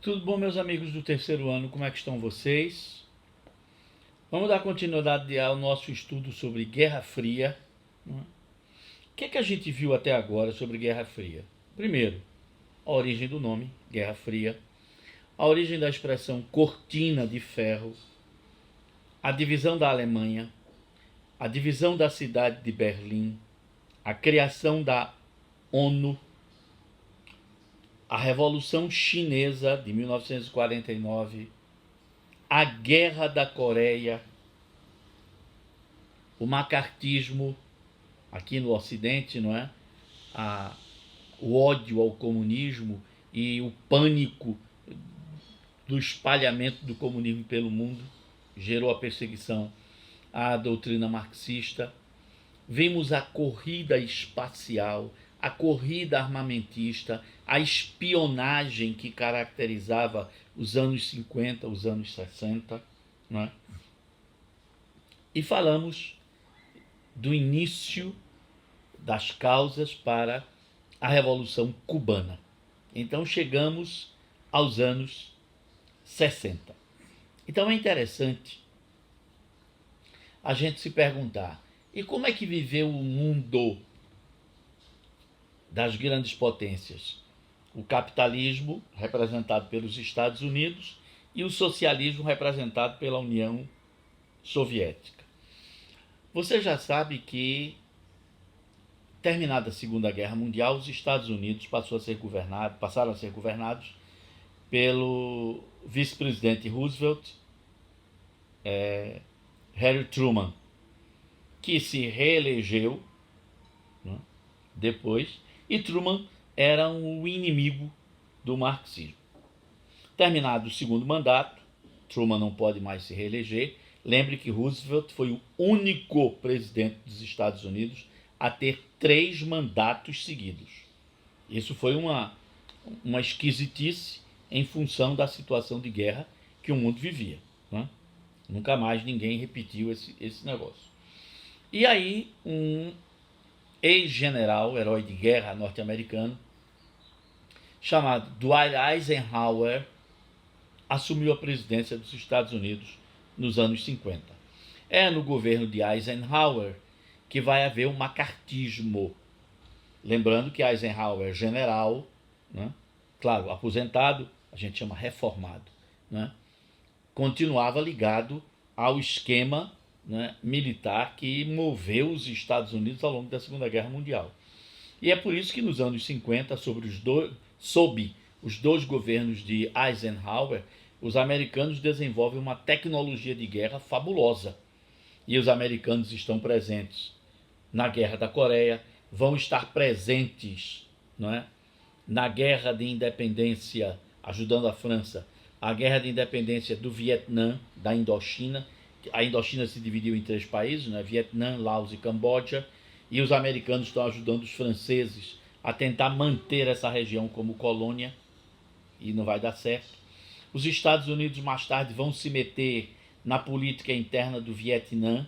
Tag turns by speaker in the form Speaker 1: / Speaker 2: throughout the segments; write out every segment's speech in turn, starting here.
Speaker 1: Tudo bom, meus amigos do terceiro ano? Como é que estão vocês? Vamos dar continuidade ao nosso estudo sobre Guerra Fria. O que a gente viu até agora sobre Guerra Fria? Primeiro, a origem do nome, Guerra Fria, a origem da expressão cortina de ferro, a divisão da Alemanha, a divisão da cidade de Berlim, a criação da ONU, a Revolução Chinesa de 1949, a Guerra da Coreia, o macartismo aqui no Ocidente, não é? O ódio ao comunismo e o pânico do espalhamento do comunismo pelo mundo gerou a perseguição à doutrina marxista. Vimos a corrida espacial, a corrida armamentista, a espionagem que caracterizava os anos 50, os anos 60, não é? E falamos do início das causas para a Revolução Cubana. Então chegamos aos anos 60. Então é interessante a gente se perguntar, e como é que viveu o mundo das grandes potências? O capitalismo, representado pelos Estados Unidos, e o socialismo, representado pela União Soviética. Você já sabe que, terminada a Segunda Guerra Mundial, os Estados Unidos passaram a ser governados pelo vice-presidente Roosevelt, Harry Truman, que se reelegeu, né, depois, e Truman era um inimigo do marxismo. Terminado o segundo mandato, Truman não pode mais se reeleger. Lembre que Roosevelt foi o único presidente dos Estados Unidos a ter 3 mandatos seguidos. Isso foi uma esquisitice em função da situação de guerra que o mundo vivia, né? Nunca mais ninguém repetiu esse negócio. E aí, um ex-general, herói de guerra norte-americano, chamado Dwight Eisenhower, assumiu a presidência dos Estados Unidos nos anos 50. É no governo de Eisenhower que vai haver o macartismo. Lembrando que Eisenhower é general, né? Claro, aposentado, a gente chama reformado, né? Continuava ligado ao esquema, né, militar que moveu os Estados Unidos ao longo da Segunda Guerra Mundial. E é por isso que nos anos 50, sob os dois governos de Eisenhower, os americanos desenvolvem uma tecnologia de guerra fabulosa. E os americanos estão presentes na Guerra da Coreia, vão estar presentes, não é, na Guerra de Independência, ajudando a França, a Guerra de Independência do Vietnã, da Indochina. A Indochina se dividiu em 3 países, né? Vietnã, Laos e Camboja, e os americanos estão ajudando os franceses a tentar manter essa região como colônia, e não vai dar certo. Os Estados Unidos mais tarde vão se meter na política interna do Vietnã,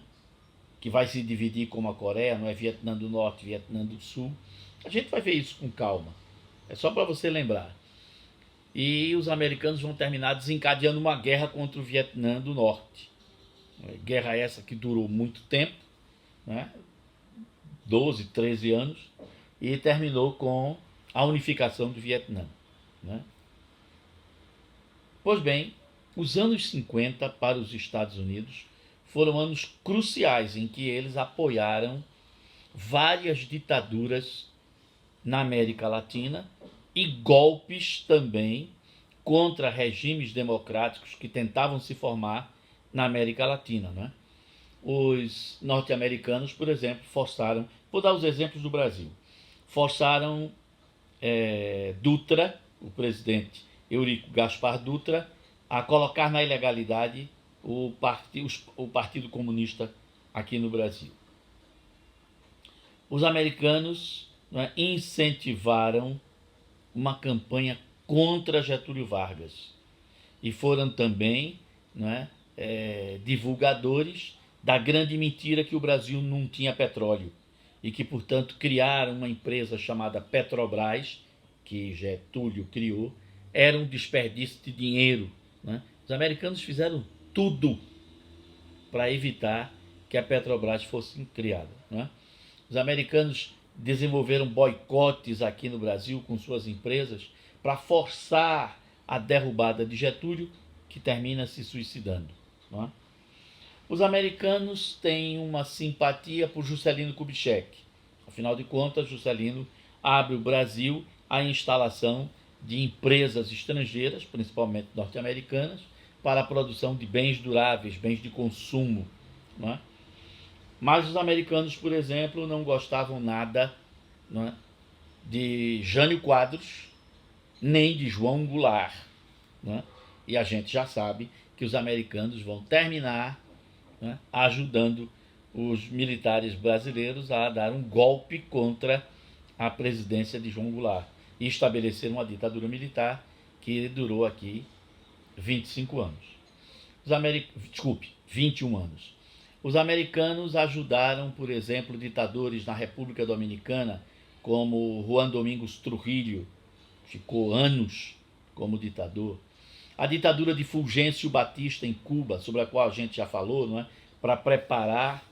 Speaker 1: que vai se dividir como a Coreia, não é Vietnã do Norte, Vietnã do Sul. A gente vai ver isso com calma. É só para você lembrar. E os americanos vão terminar desencadeando uma guerra contra o Vietnã do Norte. Guerra essa que durou muito tempo, né? 12, 13 anos, e terminou com a unificação do Vietnã, né? Pois bem, os anos 50 para os Estados Unidos foram anos cruciais em que eles apoiaram várias ditaduras na América Latina e golpes também contra regimes democráticos que tentavam se formar na América Latina, né? Os norte-americanos, por exemplo, forçaram, vou dar os exemplos do Brasil, forçaram Dutra, o presidente Eurico Gaspar Dutra, a colocar na ilegalidade o Partido Comunista aqui no Brasil. Os americanos, né, incentivaram uma campanha contra Getúlio Vargas e foram também, né, divulgadores da grande mentira que o Brasil não tinha petróleo e que, portanto, criaram uma empresa chamada Petrobras, que Getúlio criou, era um desperdício de dinheiro, né? Os americanos fizeram tudo para evitar que a Petrobras fosse criada, né? Os americanos desenvolveram boicotes aqui no Brasil com suas empresas para forçar a derrubada de Getúlio, que termina se suicidando, não é? Os americanos têm uma simpatia por Juscelino Kubitschek. Afinal de contas, Juscelino abre o Brasil à instalação de empresas estrangeiras, principalmente norte-americanas, para a produção de bens duráveis, bens de consumo, não é? Mas os americanos, por exemplo, não gostavam nada, não é, de Jânio Quadros, nem de João Goulart, não é? E a gente já sabe que os americanos vão terminar, né, ajudando os militares brasileiros a dar um golpe contra a presidência de João Goulart e estabelecer uma ditadura militar que durou aqui 25 anos. 21 anos. Os americanos ajudaram, por exemplo, ditadores na República Dominicana, como Juan Domingos Trujillo, ficou anos como ditador. A ditadura de Fulgêncio Batista em Cuba, sobre a qual a gente já falou, não é? Para preparar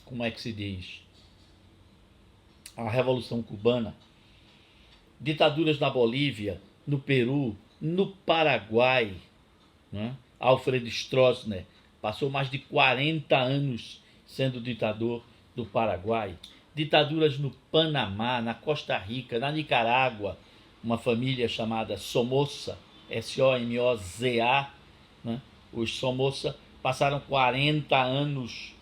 Speaker 1: como é que se diz? A Revolução Cubana. Ditaduras na Bolívia, no Peru, no Paraguai, né? Alfred Stroessner passou mais de 40 anos sendo ditador do Paraguai. Ditaduras no Panamá, na Costa Rica, na Nicarágua, uma família chamada Somoza, S-O-M-O-Z-A, né? Os Somoza passaram 40 anos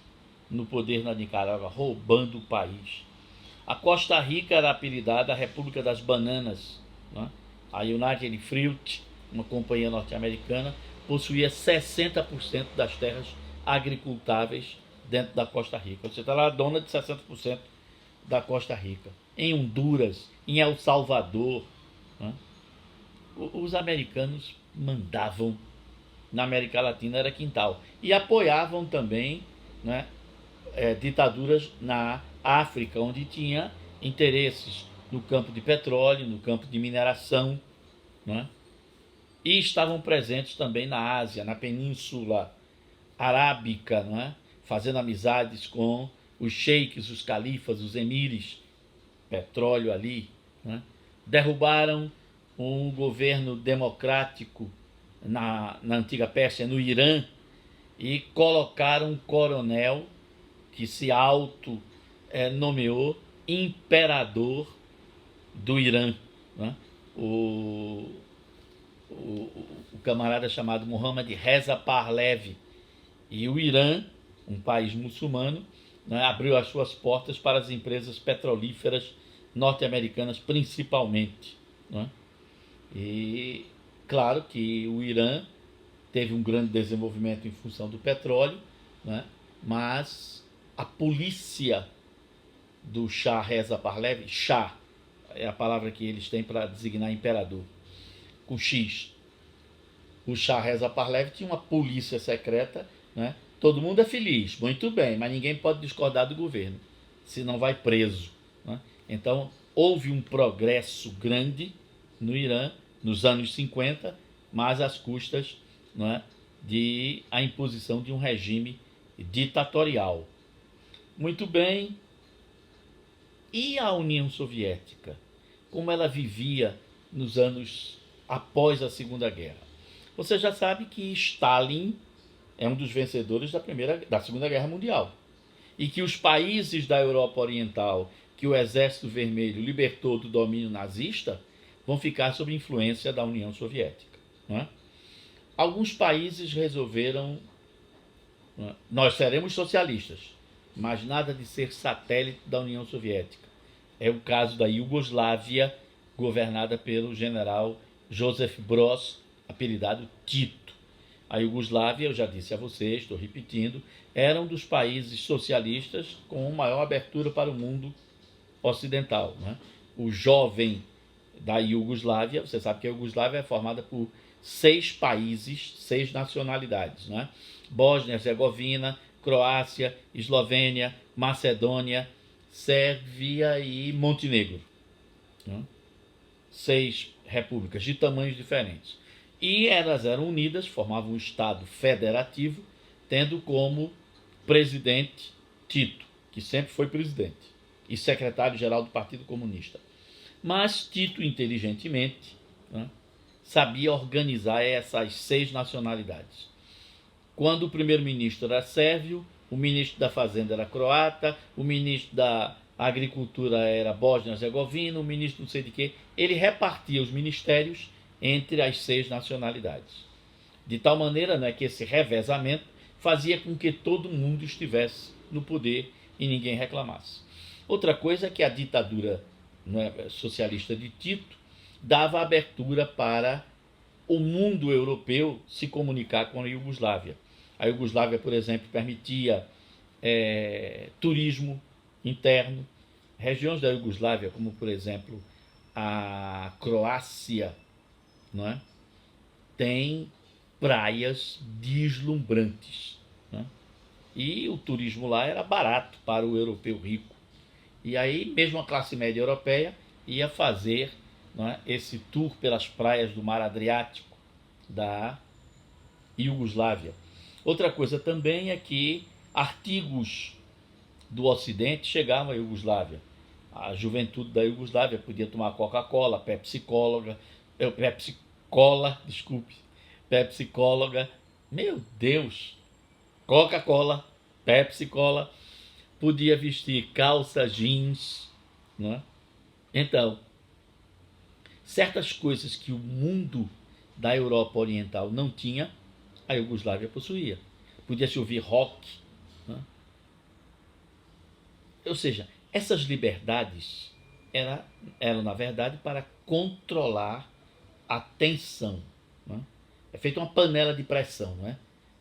Speaker 1: no poder na Nicarágua, roubando o país. A Costa Rica era apelidada a República das Bananas, né? A United Fruit, uma companhia norte-americana, possuía 60% das terras agricultáveis dentro da Costa Rica. Você está lá dona de 60% da Costa Rica. Em Honduras, em El Salvador, né? Os americanos mandavam na América Latina, era quintal. E apoiavam também, né, ditaduras na África, onde tinha interesses no campo de petróleo, no campo de mineração, né? E estavam presentes também na Ásia, na Península Arábica, né? Fazendo amizades com os sheiks, os califas, os emires, petróleo ali, né? Derrubaram um governo democrático na antiga Pérsia, no Irã, e colocaram um coronel que se nomeou imperador do Irã, né? O camarada chamado Mohammad Reza Pahlavi. E o Irã, um país muçulmano, né, abriu as suas portas para as empresas petrolíferas norte-americanas principalmente, né? E claro que o Irã teve um grande desenvolvimento em função do petróleo, né? Mas a polícia do Shah Reza Pahlavi, Shah é a palavra que eles têm para designar imperador, com X. O Shah Reza Pahlavi tinha uma polícia secreta, né? Todo mundo é feliz, muito bem, mas ninguém pode discordar do governo, senão vai preso, né? Então, houve um progresso grande no Irã nos anos 50, mas às custas, né, de a imposição de um regime ditatorial. Muito bem. E a União Soviética? Como ela vivia nos anos após a Segunda Guerra? Você já sabe que Stalin é um dos vencedores da Segunda Guerra Mundial. E que os países da Europa Oriental que o Exército Vermelho libertou do domínio nazista vão ficar sob influência da União Soviética, não é? Alguns países resolveram, não é? Nós seremos socialistas, mas nada de ser satélite da União Soviética. É o caso da Iugoslávia, governada pelo general Joseph Broz, apelidado Tito. A Iugoslávia, eu já disse a vocês, estou repetindo, era um dos países socialistas com maior abertura para o mundo ocidental, né? O jovem da Iugoslávia, você sabe que a Iugoslávia é formada por 6 países, 6 nacionalidades, né? Bósnia, Herzegovina, Croácia, Eslovênia, Macedônia, Sérvia e Montenegro, né? 6 repúblicas de tamanhos diferentes. E elas eram unidas, formavam um Estado federativo, tendo como presidente Tito, que sempre foi presidente, e secretário-geral do Partido Comunista. Mas Tito, inteligentemente, né, sabia organizar essas 6 nacionalidades. Quando o primeiro-ministro era sérvio, o ministro da Fazenda era croata, o ministro da Agricultura era bósnio-herzegovino, o ministro não sei de quê. Ele repartia os ministérios entre as 6 nacionalidades. De tal maneira, né, que esse revezamento fazia com que todo mundo estivesse no poder e ninguém reclamasse. Outra coisa é que a ditadura, né, socialista de Tito dava abertura para o mundo europeu se comunicar com a Iugoslávia. A Iugoslávia, por exemplo, permitia turismo interno. Regiões da Iugoslávia, como por exemplo a Croácia, não é? Tem praias deslumbrantes, né? E o turismo lá era barato para o europeu rico. E aí mesmo a classe média europeia ia fazer, não é, esse tour pelas praias do Mar Adriático da Iugoslávia. Outra coisa também é que artigos do Ocidente chegavam à Iugoslávia. A juventude da Iugoslávia podia tomar Coca-Cola, Pepsi-Cola, meu Deus, Coca-Cola, Pepsi-Cola, podia vestir calça jeans, né? Então, certas coisas que o mundo da Europa Oriental não tinha, a Iugoslávia possuía. Podia-se ouvir rock, né? Ou seja, essas liberdades eram, na verdade, para controlar a tensão, né? É feita uma panela de pressão, né?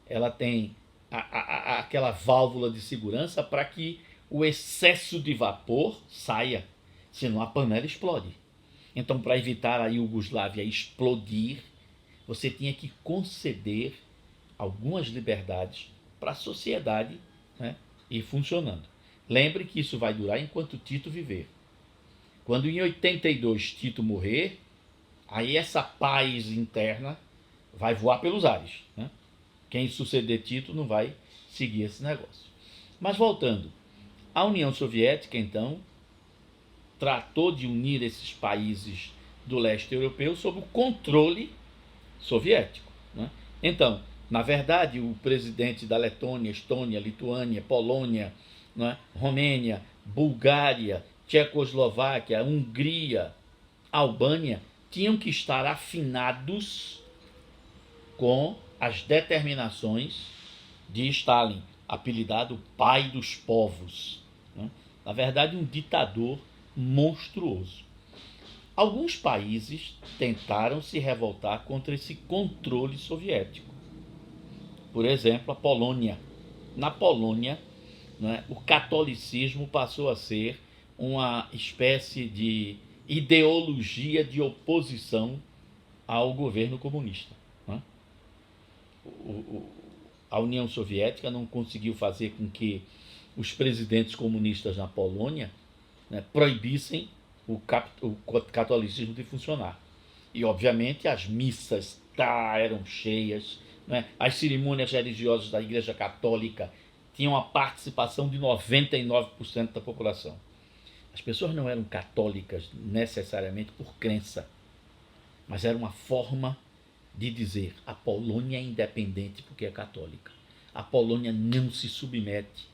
Speaker 1: Ela tem aquela válvula de segurança para que o excesso de vapor saia, senão a panela explode. Então, para evitar a Iugoslávia explodir, você tinha que conceder algumas liberdades para a sociedade, né, ir funcionando. Lembre que isso vai durar enquanto Tito viver. Quando em 82 Tito morrer, aí essa paz interna vai voar pelos ares, né? Quem suceder Tito não vai seguir esse negócio. Mas voltando, a União Soviética, então, tratou de unir esses países do leste europeu sob o controle soviético, né? Então, na verdade, o presidente da Letônia, Estônia, Lituânia, Polônia, né, Romênia, Bulgária, Tchecoslováquia, Hungria, Albânia, tinham que estar afinados com as determinações de Stalin, apelidado pai dos povos, né? Na verdade, um ditador monstruoso. Alguns países tentaram se revoltar contra esse controle soviético. Por exemplo, a Polônia. Na Polônia, né, o catolicismo passou a ser uma espécie de ideologia de oposição ao governo comunista, né? A União Soviética não conseguiu fazer com que os presidentes comunistas na Polônia, né, proibissem o catolicismo de funcionar. E, obviamente, as missas eram cheias, né? As cerimônias religiosas da Igreja Católica tinham a participação de 99% da população. As pessoas não eram católicas necessariamente por crença, mas era uma forma de dizer: a Polônia é independente porque é católica. A Polônia não se submete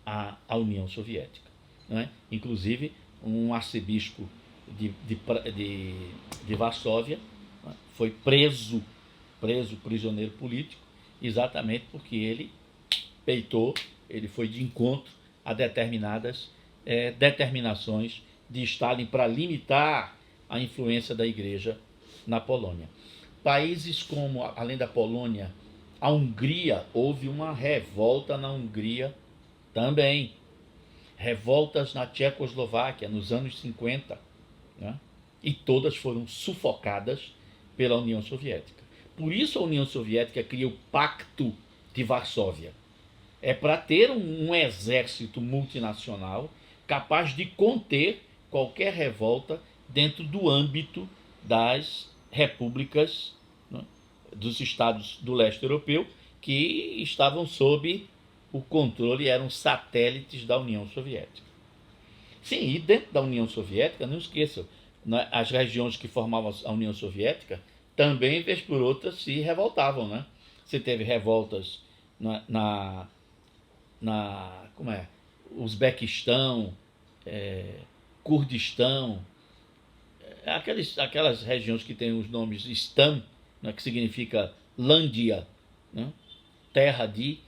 Speaker 1: à União Soviética, não é? Inclusive, um arcebispo de Varsóvia, né, foi prisioneiro político, exatamente porque ele peitou, ele foi de encontro a determinadas determinações de Stalin para limitar a influência da Igreja na Polônia. Países como, além da Polônia, a Hungria, houve uma revolta na Hungria também. Revoltas na Tchecoslováquia nos anos 50, né? E todas foram sufocadas pela União Soviética. Por isso a União Soviética cria o Pacto de Varsóvia. É para ter um exército multinacional capaz de conter qualquer revolta dentro do âmbito das repúblicas, né, dos estados do leste europeu, que estavam sob o controle, eram satélites da União Soviética. Sim, e dentro da União Soviética, não esqueçam, né, as regiões que formavam a União Soviética também, vez por outra, se revoltavam. Né? Você teve revoltas como é? Uzbequistão, Kurdistão, aquelas regiões que têm os nomes Stan, né, que significa Lândia, né, terra de,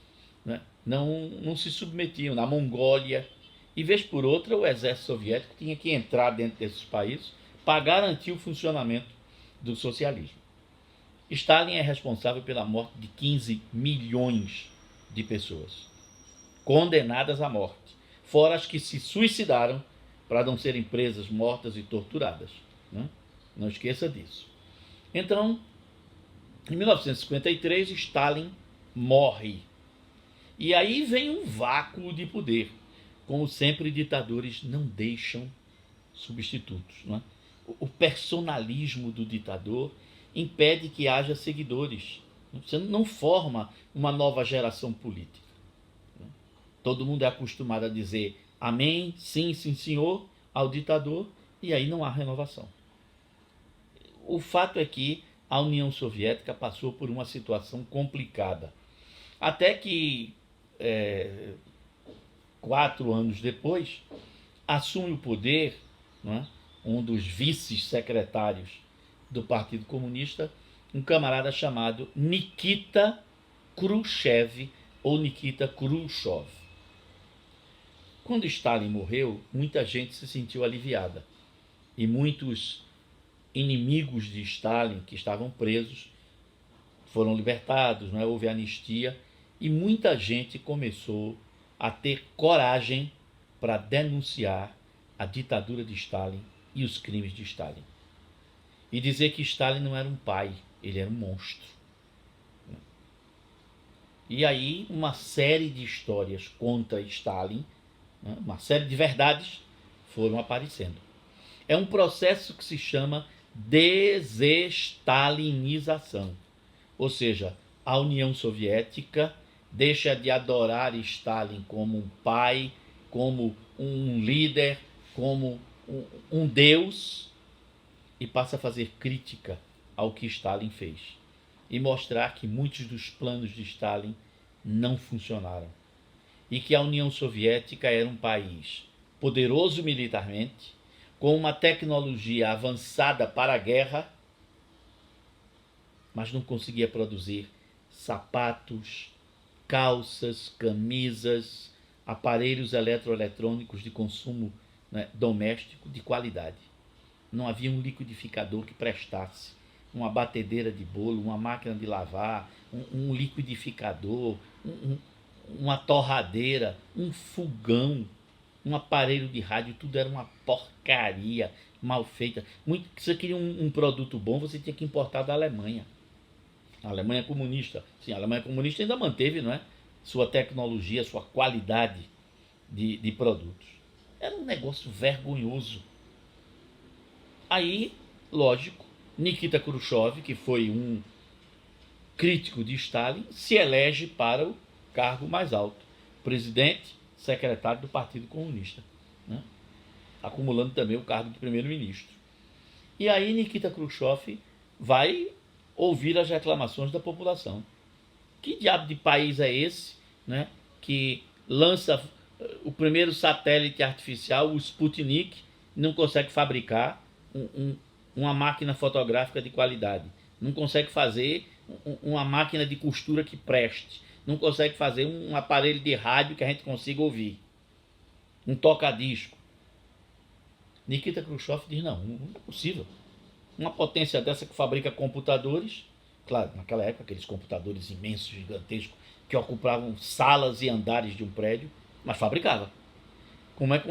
Speaker 1: né, não se submetiam. Na Mongólia, e vez por outra o exército soviético tinha que entrar dentro desses países para garantir o funcionamento do socialismo. Stalin é responsável pela morte de 15 milhões de pessoas, condenadas à morte, fora as que se suicidaram para não serem presas, mortas e torturadas. Né? Não esqueça disso. Então, em 1953, Stalin morre. E aí vem um vácuo de poder. Como sempre, ditadores não deixam substitutos. Não é? O personalismo do ditador impede que haja seguidores. Você não forma uma nova geração política. Todo mundo é acostumado a dizer amém, sim, sim, senhor, ao ditador, e aí não há renovação. O fato é que a União Soviética passou por uma situação complicada. Até que, 4 anos depois, assume o poder, não é, um dos vice-secretários do Partido Comunista, um camarada chamado Nikita Khrushchev, ou Nikita Khrushchev. Quando Stalin morreu, muita gente se sentiu aliviada. E muitos inimigos de Stalin, que estavam presos, foram libertados, não é? Houve anistia. E muita gente começou a ter coragem para denunciar a ditadura de Stalin e os crimes de Stalin. E dizer que Stalin não era um pai, ele era um monstro. E aí uma série de histórias contra Stalin, uma série de verdades foram aparecendo. É um processo que se chama desestalinização. Ou seja, a União Soviética deixa de adorar Stalin como um pai, como um líder, como um deus, e passa a fazer crítica ao que Stalin fez. E mostrar que muitos dos planos de Stalin não funcionaram. E que a União Soviética era um país poderoso militarmente, com uma tecnologia avançada para a guerra, mas não conseguia produzir sapatos, calças, camisas, aparelhos eletroeletrônicos de consumo, né, doméstico de qualidade. Não havia um liquidificador que prestasse, uma batedeira de bolo, uma máquina de lavar, um liquidificador, uma torradeira, um fogão, um aparelho de rádio, tudo era uma porcaria mal feita. Se você queria um produto bom, você tinha que importar da Alemanha. A Alemanha comunista. Sim, a Alemanha comunista ainda manteve, não é, sua tecnologia, sua qualidade de produtos. Era um negócio vergonhoso. Aí, lógico, Nikita Khrushchev, que foi um crítico de Stalin, se elege para o cargo mais alto, presidente, secretário do Partido Comunista, né? Acumulando também o cargo de primeiro-ministro. E aí Nikita Khrushchev vai ouvir as reclamações da população. Que diabo de país é esse, né, que lança o primeiro satélite artificial, o Sputnik, não consegue fabricar uma máquina fotográfica de qualidade, não consegue fazer uma máquina de costura que preste, não consegue fazer um aparelho de rádio que a gente consiga ouvir, um toca-disco. Nikita Khrushchev diz, não é possível. Uma potência dessa que fabrica computadores, claro, naquela época aqueles computadores imensos, gigantescos, que ocupavam salas e andares de um prédio, mas fabricava. Como é que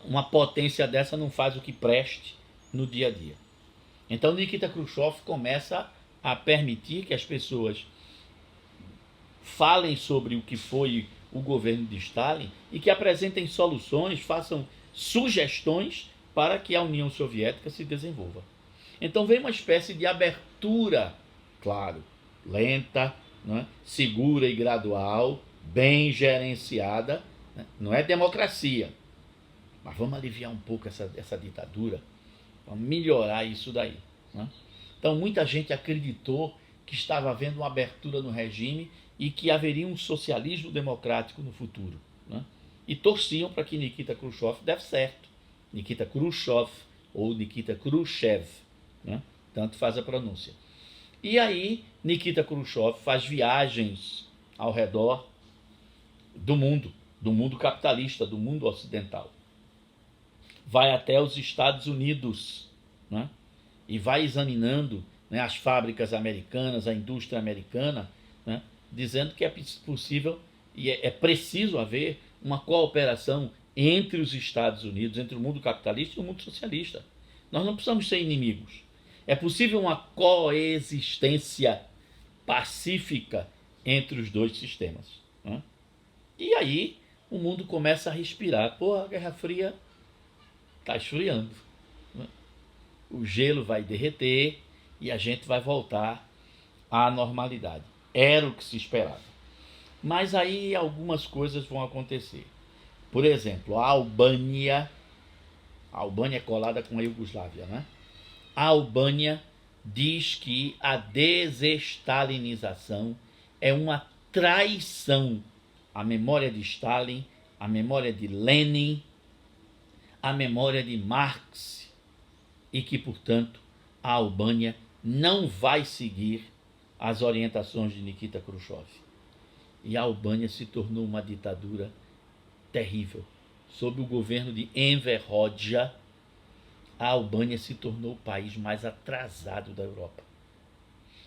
Speaker 1: uma potência dessa não faz o que preste no dia a dia? Então Nikita Khrushchev começa a permitir que as pessoas falem sobre o que foi o governo de Stalin e que apresentem soluções, façam sugestões para que a União Soviética se desenvolva. Então vem uma espécie de abertura, claro, lenta, né, segura e gradual, bem gerenciada, né? Não é democracia, mas vamos aliviar um pouco essa ditadura, vamos melhorar isso daí, né? Então muita gente acreditou que estava havendo uma abertura no regime e que haveria um socialismo democrático no futuro, né? E torciam para que Nikita Khrushchev desse certo. Nikita Khrushchev ou Nikita Khrushchev, né? Tanto faz a pronúncia. E aí Nikita Khrushchev faz viagens ao redor do mundo capitalista, do mundo ocidental. Vai até os Estados Unidos, né? E vai examinando, né, as fábricas americanas, a indústria americana, né, dizendo que é possível e é preciso haver uma cooperação entre os Estados Unidos, entre o mundo capitalista e o mundo socialista. Nós não precisamos ser inimigos. É possível uma coexistência pacífica entre os dois sistemas, né? E aí o mundo começa a respirar. Pô, a Guerra Fria está esfriando, né? O gelo vai derreter e a gente vai voltar à normalidade. Era o que se esperava. Mas aí algumas coisas vão acontecer. Por exemplo, a Albânia é colada com a Iugoslávia, né? A Albânia diz que a desestalinização é uma traição à memória de Stalin, à memória de Lenin, à memória de Marx, e que, portanto, a Albânia não vai seguir as orientações de Nikita Khrushchev. E a Albânia se tornou uma ditadura terrível. Sob o governo de Enver Hoxha, a Albânia se tornou o país mais atrasado da Europa.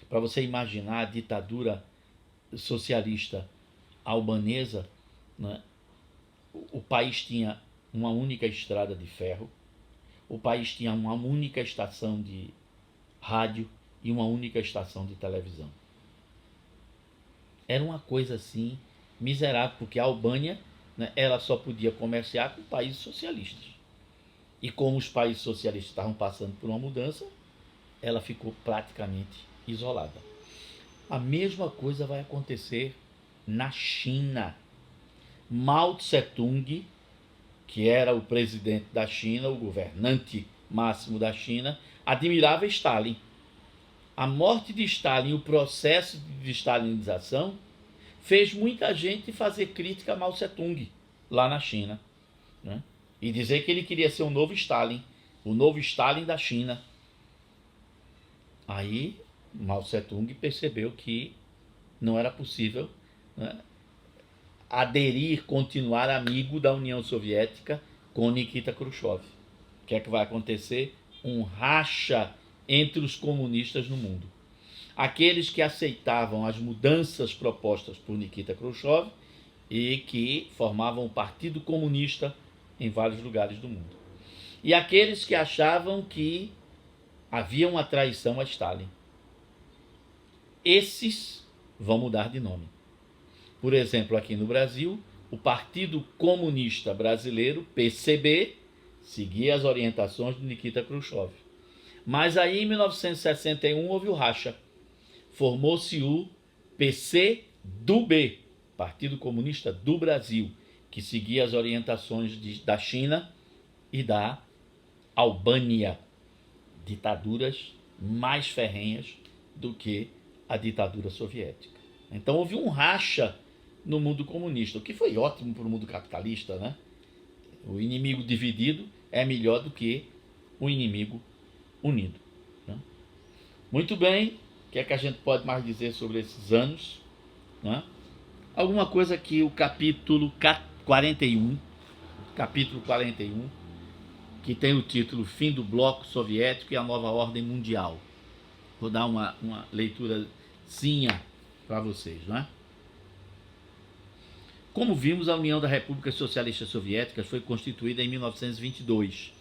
Speaker 1: Para você imaginar a ditadura socialista albanesa, né? O país tinha uma única estrada de ferro, o país tinha uma única estação de rádio e uma única estação de televisão. Era uma coisa assim miserável, porque a Albânia, né, ela só podia comerciar com países socialistas. E como os países socialistas estavam passando por uma mudança, ela ficou praticamente isolada. A mesma coisa vai acontecer na China. Mao Tse-tung, que era o presidente da China, o governante máximo da China, admirava Stalin. A morte de Stalin, o processo de stalinização, fez muita gente fazer crítica a Mao Tse-tung lá na China, né? E dizer que ele queria ser o novo Stalin da China. Aí Mao Tse-tung percebeu que não era possível, né, aderir, continuar amigo da União Soviética com Nikita Khrushchev. O que é que vai acontecer? Um racha entre os comunistas no mundo. Aqueles que aceitavam as mudanças propostas por Nikita Khrushchev e que formavam o Partido Comunista em vários lugares do mundo. E aqueles que achavam que havia uma traição a Stalin. Esses vão mudar de nome. Por exemplo, aqui no Brasil, o Partido Comunista Brasileiro, PCB, seguia as orientações de Nikita Khrushchev. Mas aí, em 1961, houve o racha. Formou-se o PCdoB, Partido Comunista do Brasil, que seguia as orientações da China e da Albânia, ditaduras mais ferrenhas do que a ditadura soviética. Então houve um racha no mundo comunista, o que foi ótimo para o mundo capitalista, né? O inimigo dividido é melhor do que o inimigo unido, né? Muito bem, o que é que a gente pode mais dizer sobre esses anos, né? Alguma coisa que o capítulo 41, que tem o título Fim do Bloco Soviético e a Nova Ordem Mundial. Vou dar uma leiturazinha para vocês, não é? Como vimos, a União das Repúblicas Socialistas Soviéticas foi constituída em 1922,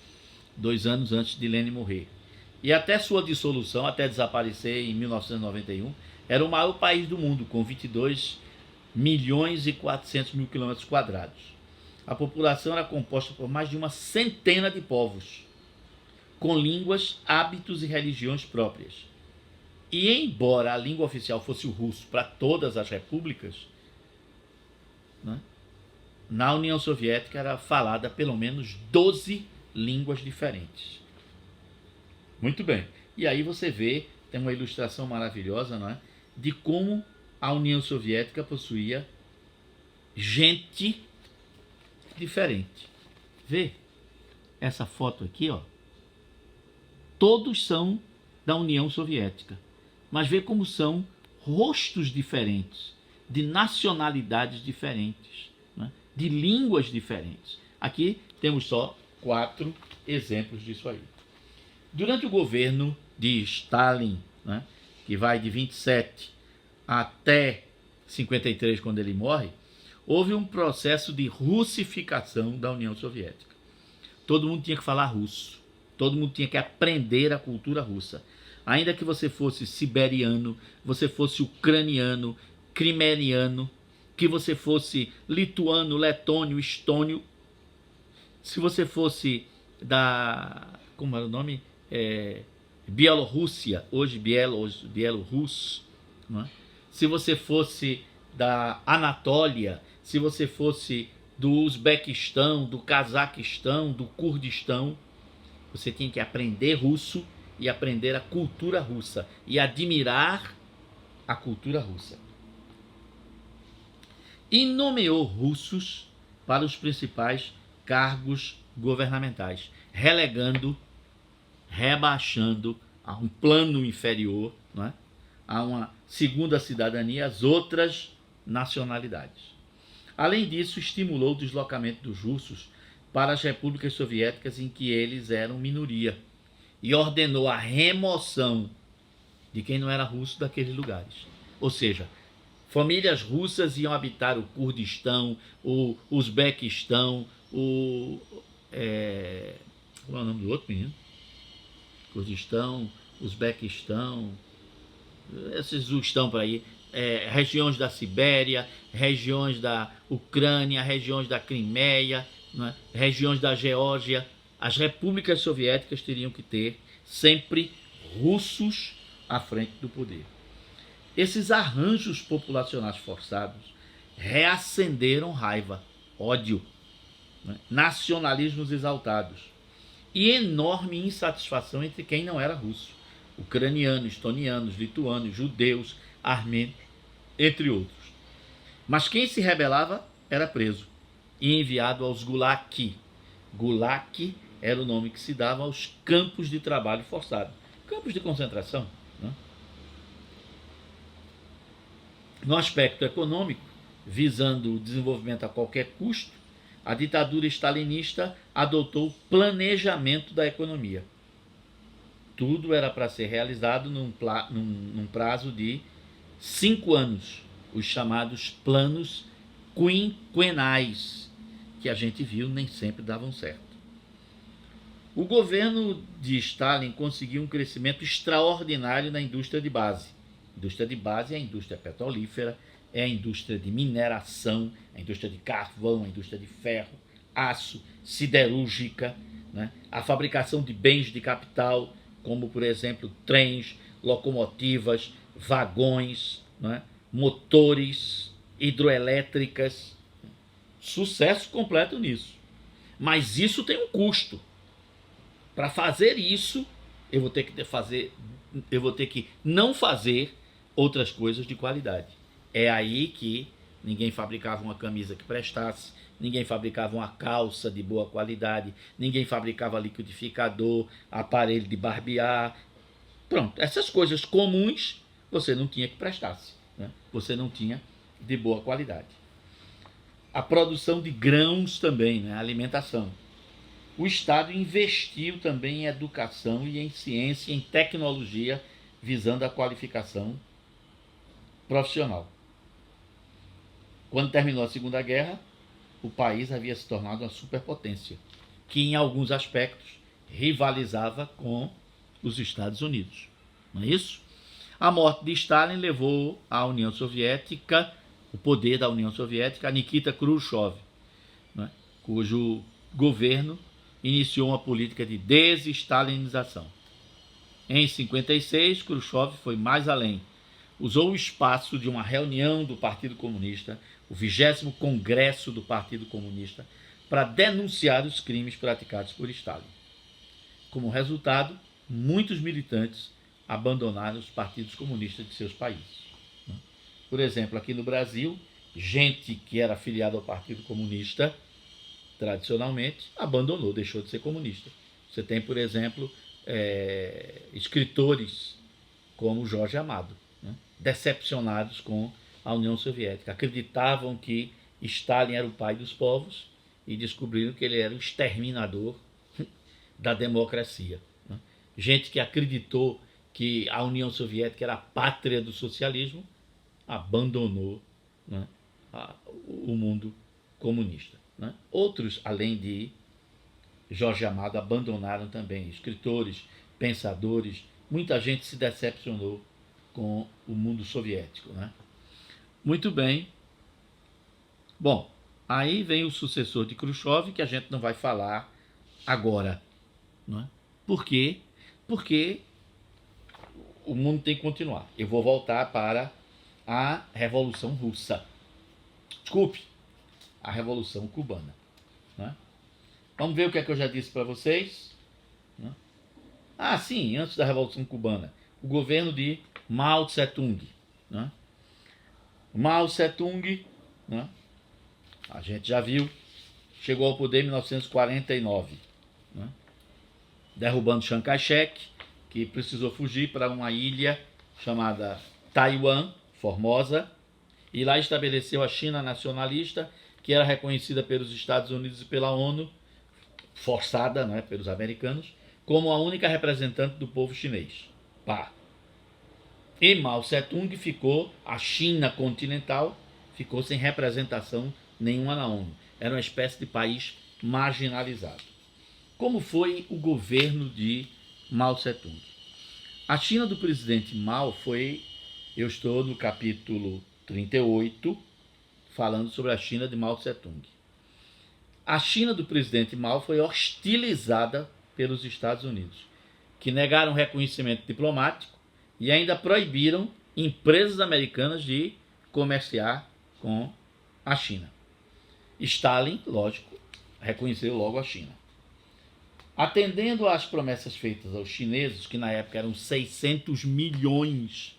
Speaker 1: 2 anos antes de Lenin morrer. E até sua dissolução, até desaparecer em 1991, era o maior país do mundo, com 22 milhões e 400 mil quilômetros quadrados. A população era composta por mais de uma centena de povos, com línguas, hábitos e religiões próprias. E embora a língua oficial fosse o russo para todas as repúblicas, né, na União Soviética era falada pelo menos 12 línguas diferentes. Muito bem. E aí você vê, tem uma ilustração maravilhosa, não é, de como a União Soviética possuía gente diferente. Vê essa foto aqui, ó. Todos são da União Soviética, mas vê como são rostos diferentes, de nacionalidades diferentes, né? De línguas diferentes. Aqui temos só 4 exemplos disso aí. Durante o governo de Stalin, né, que vai de 27 até 53, quando ele morre, houve um processo de russificação da União Soviética. Todo mundo tinha que falar russo. Todo mundo tinha que aprender a cultura russa. Ainda que você fosse siberiano, você fosse ucraniano, crimeriano, que você fosse lituano, letônio, estônio, se você fosse como era o nome? Bielorrússia, hoje Bielorrus, não é? Se você fosse da Anatólia, se você fosse do Uzbequistão, do Cazaquistão, do Kurdistão, você tinha que aprender russo e aprender a cultura russa e admirar a cultura russa. E nomeou russos para os principais cargos governamentais, rebaixando a um plano inferior, não é? A uma segunda cidadania as outras nacionalidades. Além disso, estimulou o deslocamento dos russos para as repúblicas soviéticas em que eles eram minoria e ordenou a remoção de quem não era russo daqueles lugares. Ou seja, famílias russas iam habitar o Kurdistão, o Uzbequistão, qual é o nome do outro menino? Kurdistão, Uzbequistão, esses estão por aí, regiões da Sibéria, regiões da Ucrânia, regiões da Crimeia, né, regiões da Geórgia. As repúblicas soviéticas teriam que ter sempre russos à frente do poder. Esses arranjos populacionais forçados reacenderam raiva, ódio, né, nacionalismos exaltados e enorme insatisfação entre quem não era russo, ucranianos, estonianos, lituanos, judeus, armênios, entre outros. Mas quem se rebelava era preso e enviado aos gulag. Gulag era o nome que se dava aos campos de trabalho forçado, campos de concentração, né? No aspecto econômico, visando o desenvolvimento a qualquer custo, a ditadura stalinista adotou o planejamento da economia. Tudo era para ser realizado num prazo de 5 anos, os chamados planos quinquenais, que a gente viu nem sempre davam certo. O governo de Stalin conseguiu um crescimento extraordinário na indústria de base. A indústria de base é a indústria petrolífera, é a indústria de mineração, a indústria de carvão, a indústria de ferro, aço, siderúrgica, né? A fabricação de bens de capital, como, por exemplo, trens, locomotivas, vagões, né? Motores, hidroelétricas. Sucesso completo nisso. Mas isso tem um custo. Para fazer isso, eu vou ter que não fazer outras coisas de qualidade. É aí que ninguém fabricava uma camisa que prestasse, ninguém fabricava uma calça de boa qualidade, ninguém fabricava liquidificador, aparelho de barbear. Pronto, essas coisas comuns você não tinha que prestasse, né? Você não tinha de boa qualidade. A produção de grãos também, né? A alimentação. O Estado investiu também em educação e em ciência, em tecnologia, visando a qualificação profissional. Quando terminou a Segunda Guerra, o país havia se tornado uma superpotência, que em alguns aspectos rivalizava com os Estados Unidos. Não é isso? A morte de Stalin levou a União Soviética, o poder da União Soviética, a Nikita Khrushchev, né, cujo governo iniciou uma política de desestalinização. Em 56, Khrushchev foi mais além. Usou o espaço de uma reunião do Partido Comunista, o 20º Congresso do Partido Comunista, para denunciar os crimes praticados por Stalin. Como resultado, muitos militantes abandonaram os partidos comunistas de seus países. Por exemplo, aqui no Brasil, gente que era afiliada ao Partido Comunista, tradicionalmente, abandonou, deixou de ser comunista. Você tem, por exemplo, escritores como Jorge Amado, né, decepcionados com a União Soviética. Acreditavam que Stalin era o pai dos povos e descobriram que ele era o exterminador da democracia. Né. Gente que acreditou que a União Soviética era a pátria do socialismo, abandonou, né, o mundo comunista. Né. Outros, além de Jorge Amado, abandonaram também, escritores, pensadores, muita gente se decepcionou com o mundo soviético. Né. Muito bem. Bom, aí vem o sucessor de Khrushchev, que a gente não vai falar agora. Né. Por quê? Porque o mundo tem que continuar. Eu vou voltar para a Revolução Russa. Desculpe, a Revolução Cubana. Né? Vamos ver o que é que eu já disse para vocês. Né? Ah, sim, antes da Revolução Cubana, o governo de Mao Tse-tung. Né? Mao Tse-tung, né, a gente já viu, chegou ao poder em 1949, né, derrubando Chiang Kai-shek, que precisou fugir para uma ilha chamada Taiwan, Formosa, e lá estabeleceu a China nacionalista, que era reconhecida pelos Estados Unidos e pela ONU, forçada, né, pelos americanos, como a única representante do povo chinês. Pá. E Mao Tse-tung ficou, a China continental, ficou sem representação nenhuma na ONU. Era uma espécie de país marginalizado. Como foi o governo de Mao Tse-tung? A China do presidente Mao foi, eu estou no capítulo 38, falando sobre a China de Mao Tse-tung. A China do presidente Mao foi hostilizada pelos Estados Unidos, que negaram reconhecimento diplomático e ainda proibiram empresas americanas de comerciar com a China. Stalin, lógico, reconheceu logo a China. Atendendo às promessas feitas aos chineses, que na época eram 600 milhões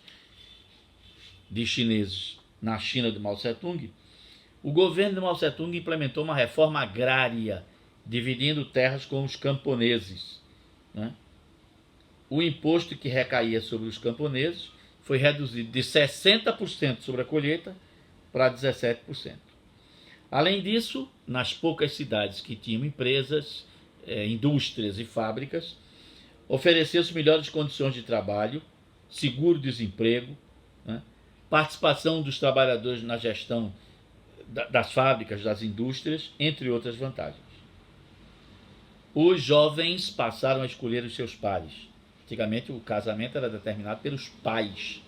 Speaker 1: de chineses na China de Mao Tse-tung, o governo de Mao Tse-tung implementou uma reforma agrária, dividindo terras com os camponeses. Né? O imposto que recaía sobre os camponeses foi reduzido de 60% sobre a colheita para 17%. Além disso, nas poucas cidades que tinham empresas, indústrias e fábricas, ofereceu-se melhores condições de trabalho, seguro-desemprego, né? Participação dos trabalhadores na gestão das fábricas, das indústrias, entre outras vantagens. Os jovens passaram a escolher os seus pares. Antigamente o casamento era determinado pelos pais.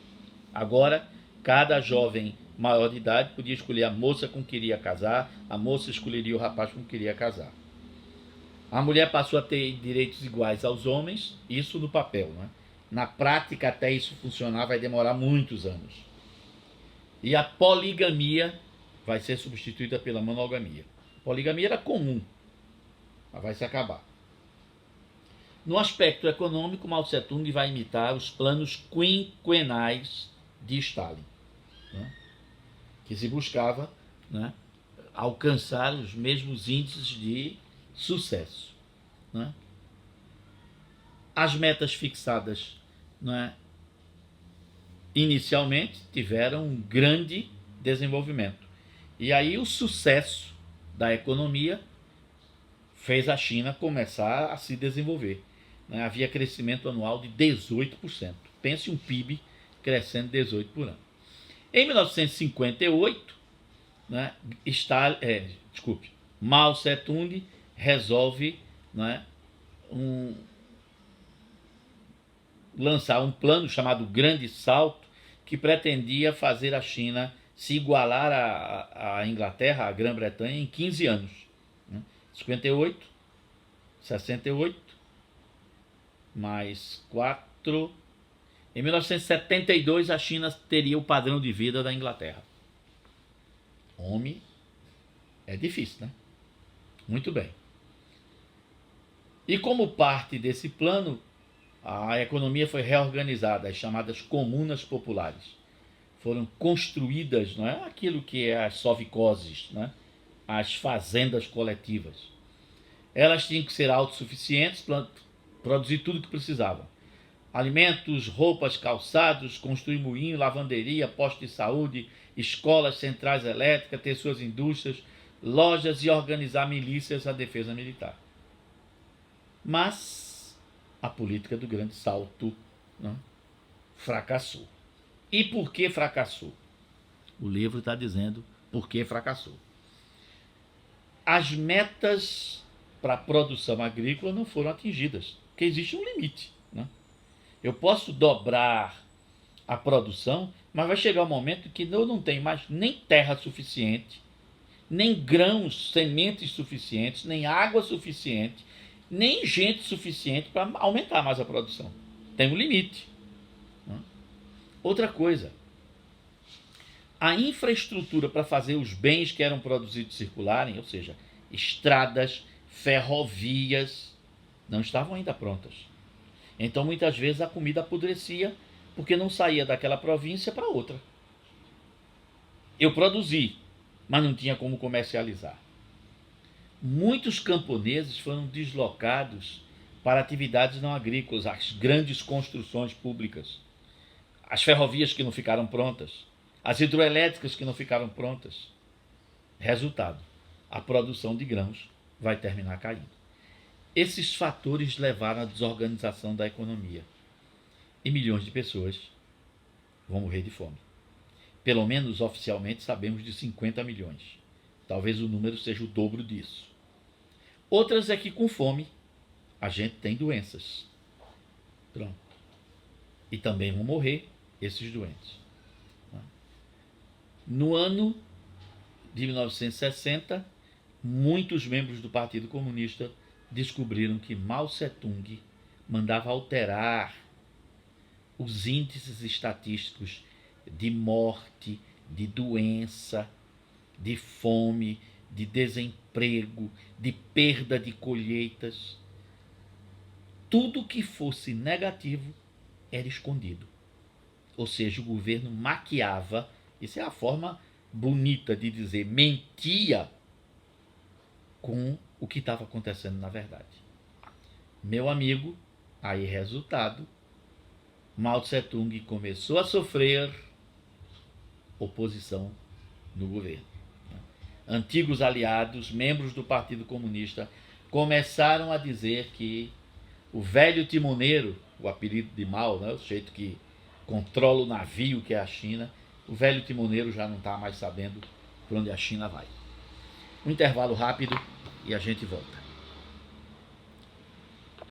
Speaker 1: Agora, cada jovem maior de idade podia escolher a moça com que queria casar, a moça escolheria o rapaz com que queria casar. A mulher passou a ter direitos iguais aos homens, isso no papel. Né? Na prática, até isso funcionar, vai demorar muitos anos. E a poligamia vai ser substituída pela monogamia. A poligamia era comum, mas vai se acabar. No aspecto econômico, Mao Tse-tung vai imitar os planos quinquenais de Stalin, né? Que se buscava, né, alcançar os mesmos índices de sucesso. Né? As metas fixadas, né, inicialmente tiveram um grande desenvolvimento. E aí o sucesso da economia fez a China começar a se desenvolver. Né? Havia crescimento anual de 18%. Pense um PIB crescendo 18% por ano. Em 1958, né, Mao Tse-tung resolve, né, lançar um plano chamado Grande Salto, que pretendia fazer a China se igualar à Inglaterra, à Grã-Bretanha, em 15 anos. Né? 58, 68, mais 4. Em 1972, a China teria o padrão de vida da Inglaterra. Homem, é difícil, né? Muito bem. E como parte desse plano, a economia foi reorganizada, as chamadas comunas populares. Foram construídas, não é? Aquilo que é as sovicoses, não é? As fazendas coletivas. Elas tinham que ser autossuficientes, produzir tudo o que precisavam. Alimentos, roupas, calçados, construir moinho, lavanderia, postos de saúde, escolas, centrais elétricas, ter suas indústrias, lojas e organizar milícias à defesa militar. Mas a política do grande salto, né, fracassou. E por que fracassou? O livro está dizendo por que fracassou. As metas para a produção agrícola não foram atingidas, porque existe um limite, né? Eu posso dobrar a produção, mas vai chegar um momento que eu não tenho mais nem terra suficiente, nem grãos, sementes suficientes, nem água suficiente, nem gente suficiente para aumentar mais a produção. Tem um limite. Outra coisa, a infraestrutura para fazer os bens que eram produzidos circularem, ou seja, estradas, ferrovias, não estavam ainda prontas. Então, muitas vezes, a comida apodrecia porque não saía daquela província para outra. Eu produzi, mas não tinha como comercializar. Muitos camponeses foram deslocados para atividades não agrícolas, as grandes construções públicas, as ferrovias que não ficaram prontas, as hidroelétricas que não ficaram prontas. Resultado, a produção de grãos vai terminar caindo. Esses fatores levaram à desorganização da economia. E milhões de pessoas vão morrer de fome. Pelo menos oficialmente sabemos de 50 milhões. Talvez o número seja o dobro disso. Outras é que com fome a gente tem doenças. Pronto. E também vão morrer esses doentes. No ano de 1960, muitos membros do Partido Comunista descobriram que Mao Tse-tung mandava alterar os índices estatísticos de morte, de doença, de fome, de desemprego, de perda de colheitas. Tudo que fosse negativo era escondido. Ou seja, o governo maquiava, isso é a forma bonita de dizer, mentia com o que estava acontecendo na verdade. Meu amigo, aí resultado, Mao Tse-tung começou a sofrer oposição no governo. Antigos aliados, membros do Partido Comunista, começaram a dizer que o velho timoneiro, o apelido de Mao, né, o jeito que controla o navio que é a China, o velho timoneiro já não está mais sabendo por onde a China vai. Um intervalo rápido e a gente volta.